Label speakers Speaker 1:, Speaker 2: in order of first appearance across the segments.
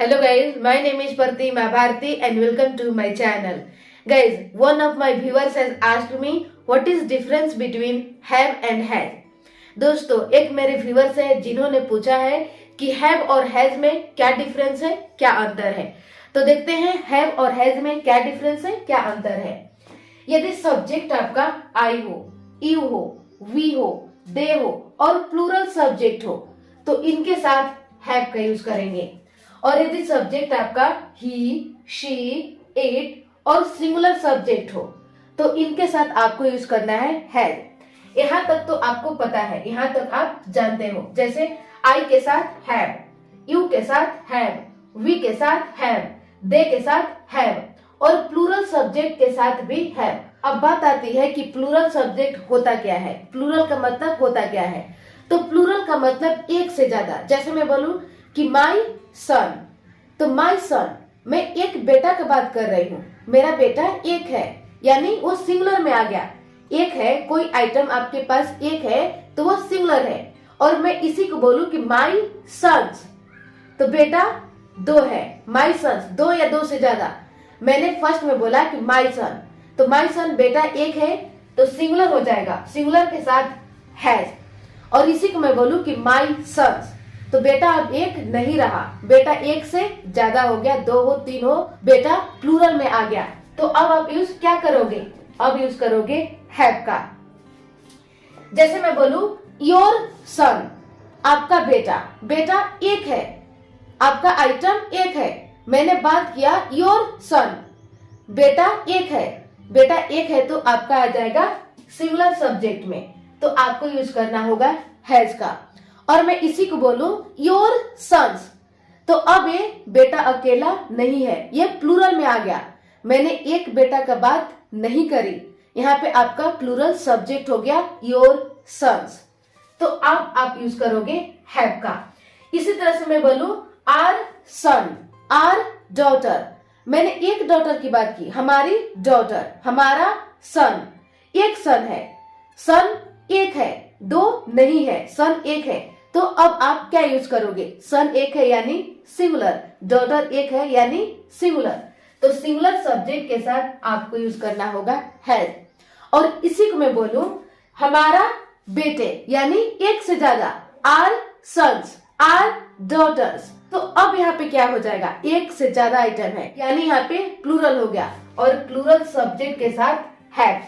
Speaker 1: Hello guys, my name is Pratima Bharti and welcome to my channel. Guys, one of my viewers has asked me what is difference between have and has. दोस्तों, एक मेरे viewers है जिन्होंने पूछा है कि have और has में क्या डिफरेंस है, क्या अंतर है। तो देखते हैं हैव और हैज में क्या डिफरेंस है, क्या अंतर है। यदि सब्जेक्ट आपका आई हो, यू हो, वी हो, दे हो और प्लूरल सब्जेक्ट हो तो इनके साथ हैव का यूज करेंगे। और यदि सब्जेक्ट आपका ही, शी, इट और सिंगुलर सब्जेक्ट हो तो इनके साथ आपको यूज करना है हैज। यहाँ तक तो आपको पता है, यहाँ तक आप जानते हो। जैसे आई के साथ हैव, यू के साथ हैव, वी के साथ हैव, दे के साथ हैव और प्लूरल सब्जेक्ट के साथ भी हैव। अब बात आती है कि प्लूरल सब्जेक्ट होता क्या है, प्लूरल का मतलब होता क्या है। तो प्लूरल का मतलब एक से ज्यादा। जैसे मैं बोलूं कि माई सन, तो माई सन, मैं एक बेटा की बात कर रही हूँ, मेरा बेटा एक है, यानी वो सिंगुलर में आ गया। एक है, कोई आइटम आपके पास एक है तो वो सिंगुलर है। और मैं इसी को बोलूं कि माई सन्स, तो बेटा दो है, माई सन्स, दो या दो से ज्यादा। मैंने फर्स्ट में बोला कि माई सन, तो माई सन बेटा एक है तो सिंगुलर हो जाएगा, सिंगुलर के साथ हैज। और इसी को मैं बोलूं कि माई सन्स, तो बेटा अब एक नहीं रहा, बेटा एक से ज्यादा हो गया, दो हो, तीन हो, बेटा प्लूरल में आ गया। तो अब आप यूज क्या करोगे, अब यूज करोगे हैव का। जैसे मैं बोलूं योर सन, आपका बेटा, बेटा एक है, आपका आइटम एक है। मैंने बात किया योर सन, बेटा एक है, बेटा एक है तो आपका आ जाएगा सिंगुलर सब्जेक्ट में, तो आपको यूज करना होगा हैज का। और मैं इसी को बोलूं योर सन्स, तो अब ये बेटा अकेला नहीं है, ये प्लूरल में आ गया। मैंने एक बेटा का बात नहीं करी, यहाँ पे आपका प्लूरल सब्जेक्ट हो गया योर सन्स, तो अब आप यूज करोगे हैव का। इसी तरह से मैं बोलूं आर सन, आर डॉटर, मैंने एक डॉटर की बात की, हमारी डॉटर, हमारा सन, एक सन है, सन एक है, दो नहीं है, सन एक है। तो अब आप क्या यूज करोगे, सन एक है यानी सिंगुलर, डॉटर एक है यानी सिंगुलर, तो सिंगुलर सब्जेक्ट के साथ आपको यूज करना होगा हैज। और इसी को मैं बोलूं हमारा बेटे यानी एक से ज्यादा, आर सन्स, आर डॉटर्स, तो अब यहाँ पे क्या हो जाएगा, एक से ज्यादा आइटम है यानी यहाँ पे प्लूरल हो गया और प्लूरल सब्जेक्ट के साथ हैव।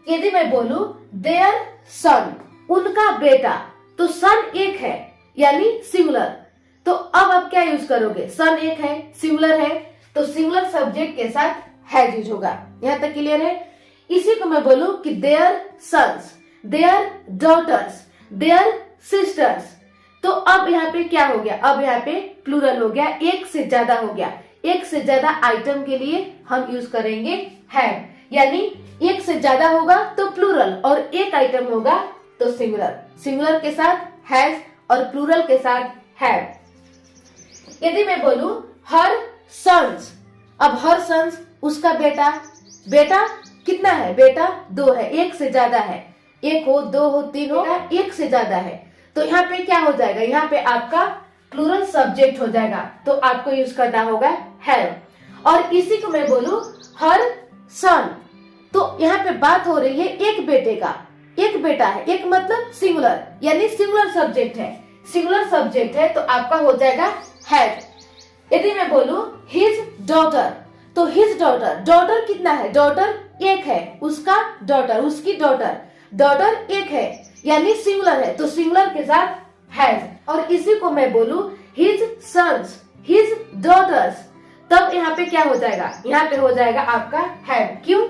Speaker 1: यदि मैं बोलूं देयर सन, उनका बेटा, तो सन एक है यानी सिंगुलर, तो अब आप क्या यूज करोगे, सन एक है, सिंगुलर है, तो सिंगुलर सब्जेक्ट के साथ हैज यूज होगा। यहाँ तक क्लियर है। इसी को मैं बोलूं कि their sons, their daughters, their sisters, तो अब यहाँ पे क्या हो गया, अब यहाँ पे प्लूरल हो गया, एक से ज्यादा हो गया। एक से ज्यादा आइटम के लिए हम यूज करेंगे हैव, यानी एक से ज्यादा होगा तो प्लूरल और एक आइटम होगा तो सिंगुलर, सिंगुलर के साथ हैज और प्लूरल के साथ हैव। यदि मैं बोलूं हर सन्स, अब हर सन्स, उसका बेटा, बेटा कितना है, बेटा दो है, एक से ज्यादा है, एक हो, दो हो, तीन हो, एक से ज्यादा है, तो यहाँ पे क्या हो जाएगा, यहाँ पे आपका प्लूरल सब्जेक्ट हो जाएगा, तो आपको यूज करना होगा हैव। और इसी को मैं बोलूं हर सन, तो यहाँ पे बात हो रही है एक बेटे का, एक बेटा है, एक मतलब सिंगुलर यानी सिंगुलर सब्जेक्ट है, सिंगुलर सब्जेक्ट है तो आपका हो जाएगा हैव। यदि मैं बोलूं हिज डॉटर, तो हिज डॉटर, डॉटर कितना है, डॉटर एक है, उसका डॉटर, उसकी डॉटर, डॉटर एक है यानी सिंगुलर है, तो सिंगुलर के साथ हैज। और इसी को मैं बोलूं हिज सन्स, हिज डॉटर्स, तब यहाँ पे क्या हो जाएगा, यहाँ पे हो जाएगा आपका हैव। क्यों,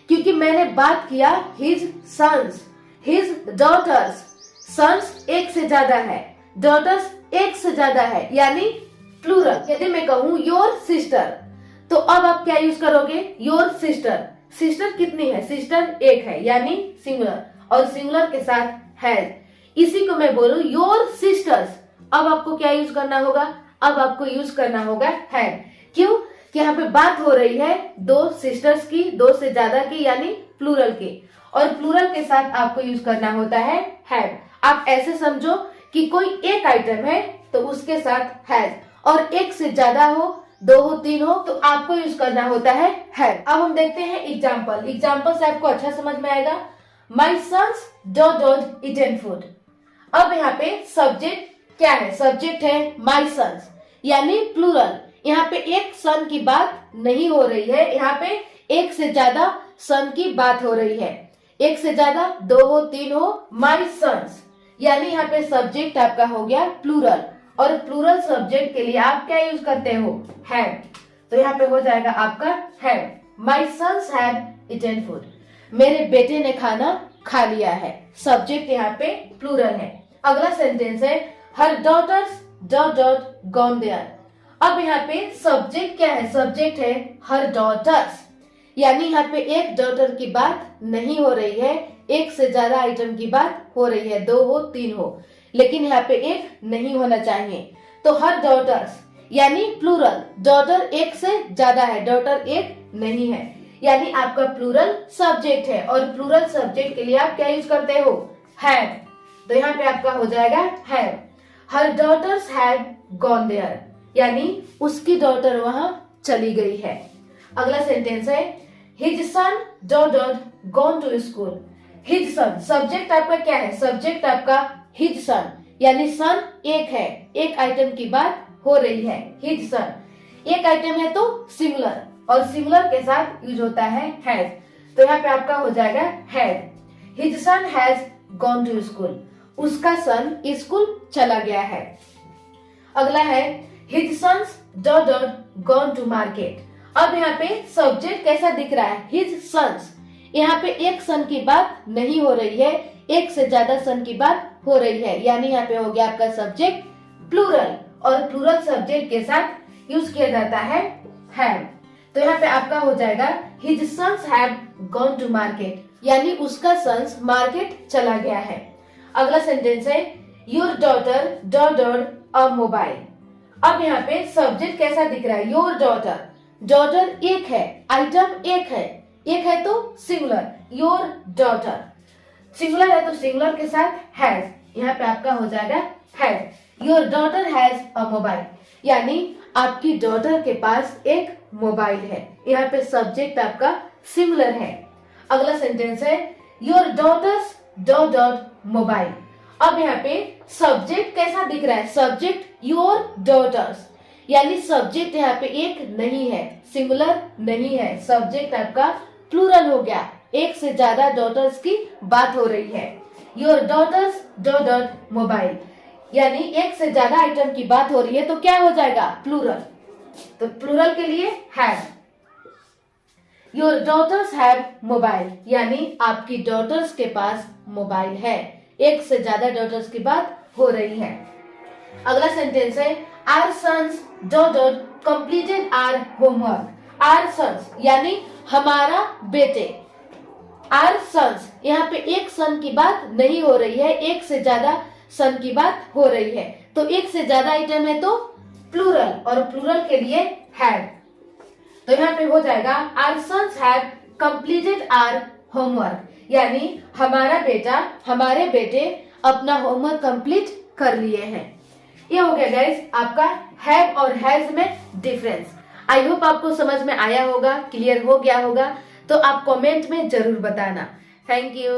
Speaker 1: क्योंकि मैंने बात किया his sons, his daughters, sons एक से ज्यादा है, डॉटर्स एक से ज्यादा है यानी प्लूरल। यदि मैं कहूँ योर सिस्टर, तो अब आप क्या यूज करोगे, योर सिस्टर, सिस्टर कितनी है, सिस्टर एक है यानी सिंगुलर और सिंगुलर के साथ हैज। इसी को मैं बोलूं योर सिस्टर्स, अब आपको क्या यूज करना होगा, अब आपको यूज करना होगा हैव। क्यों, कि यहाँ पे बात हो रही है दो सिस्टर्स की, दो से ज्यादा की यानी प्लूरल की, और प्लूरल के साथ आपको यूज करना होता है हैव। आप ऐसे समझो कि कोई एक आइटम है तो उसके साथ हैज, और एक से ज्यादा हो, 2 हो, 3 हो, तो आपको यूज करना होता है हैव। अब हम देखते हैं एग्जाम्पल से आपको अच्छा समझ में आएगा। माई सन्स डॉट ईटन फूड। अब यहाँ पे सब्जेक्ट क्या है? सब्जेक्ट है माई सन्स, यानी प्लूरल। यहाँ पे एक सन की बात नहीं हो रही है, यहाँ पे एक से ज्यादा सन की बात हो रही है। एक से ज्यादा, 2 हो, 3 हो, माई सन्स, यानी यहाँ पे सब्जेक्ट आपका हो गया प्लूरल, और प्लूरल सब्जेक्ट के लिए आप क्या यूज करते हो? हैव। तो यहाँ पे हो जाएगा आपका have. My sons have eaten food. मेरे बेटे ने खाना खा लिया है। सब्जेक्ट यहाँ पे प्लूरल है। अगला सेंटेंस है हर डॉटर्स डॉट गॉन देयर। अब यहाँ पे सब्जेक्ट क्या है? सब्जेक्ट है हर डॉटर्स, यानी यहाँ पे एक डॉटर की बात नहीं हो रही है, एक से ज्यादा आइटम की बात हो रही है, 2 हो, 3 हो, लेकिन यहाँ पे एक नहीं होना चाहिए। तो हर डॉटर्स यानी प्लूरल, डॉटर एक से ज्यादा है, डॉटर एक नहीं है, यानी आपका प्लूरल सब्जेक्ट है, और प्लूरल सब्जेक्ट के लिए आप क्या यूज करते हो? हैव। तो यहाँ पे आपका हो जाएगा have. Her daughters have gone there, यानी उसकी डॉटर वहां चली गई है। अगला सेंटेंस है his son dot gone to school. His son, subject आपका क्या है? सब्जेक्ट आपका हिज सन, यानी सन एक है, एक आइटम की बात हो रही है। हिज सन एक आइटम है तो सिंगुलर, और सिंगुलर के साथ यूज होता है हैज। तो यहाँ पे आपका हो जाएगा has. His son has gone to school. उसका सन स्कूल चला गया है। अगला है his sons dot gone to market. अब यहाँ पे सब्जेक्ट कैसा दिख रहा है? His sons. यहाँ पे एक सन की बात नहीं हो रही है, एक से ज्यादा सन की बात हो रही है, यानी यहाँ पे हो गया आपका सब्जेक्ट प्लूरल, और प्लूरल सब्जेक्ट के साथ यूज किया जाता है हैव। तो यहाँ पे आपका हो जाएगा his sons have gone to market, यानी उसका सन्स मार्केट चला गया है। अगला सेंटेंस है your daughter dot a mobile. अब यहाँ पे सब्जेक्ट कैसा दिख रहा है? योर डॉटर, डॉटर एक है, आइटम एक है तो सिंगुलर, योर डॉटर। सिंगुलर है तो सिंगुलर के साथ हैज, यहाँ पे आपका हो जाएगा has. Your daughter has a mobile, यानी आपकी डॉटर के पास एक मोबाइल है। यहाँ पे सब्जेक्ट आपका सिंगुलर है। अगला सेंटेंस है योर डॉटर्स डॉट मोबाइल। अब यहाँ पे सब्जेक्ट कैसा दिख रहा है? सब्जेक्ट योर डॉटर्स, यानी सब्जेक्ट यहाँ पे एक नहीं है, सिंगुलर नहीं है, सब्जेक्ट आपका प्लूरल हो गया, एक से ज्यादा डॉटर्स की बात हो रही है। योर डॉटर्स डॉट मोबाइल, यानी एक से ज्यादा आइटम की बात हो रही है, तो क्या हो जाएगा? प्लूरल। तो प्लूरल के लिए have. Your daughters have mobile, यानी आपकी डॉटर्स के पास मोबाइल है, एक से ज्यादा डॉटर्स की बात हो रही है। अगला सेंटेंस है our sons dot completed our homework. Our sons यानी हमारा बेटे, आवर सन्स, यहाँ पे एक सन की बात नहीं हो रही है, एक से ज्यादा सन की बात हो रही है, तो एक से ज्यादा आइटम है तो प्लूरल, और प्लूरल के लिए हैव। तो यहाँ पे हो जाएगा our sons have completed our homework, यानी हमारा बेटा, हमारे बेटे अपना होमवर्क कंप्लीट कर लिए हैं। ये हो गया गाइस आपका हैव और हैज में डिफरेंस। आई होप आपको समझ में आया होगा, क्लियर हो गया होगा, तो आप कमेंट में जरूर बताना। Thank you.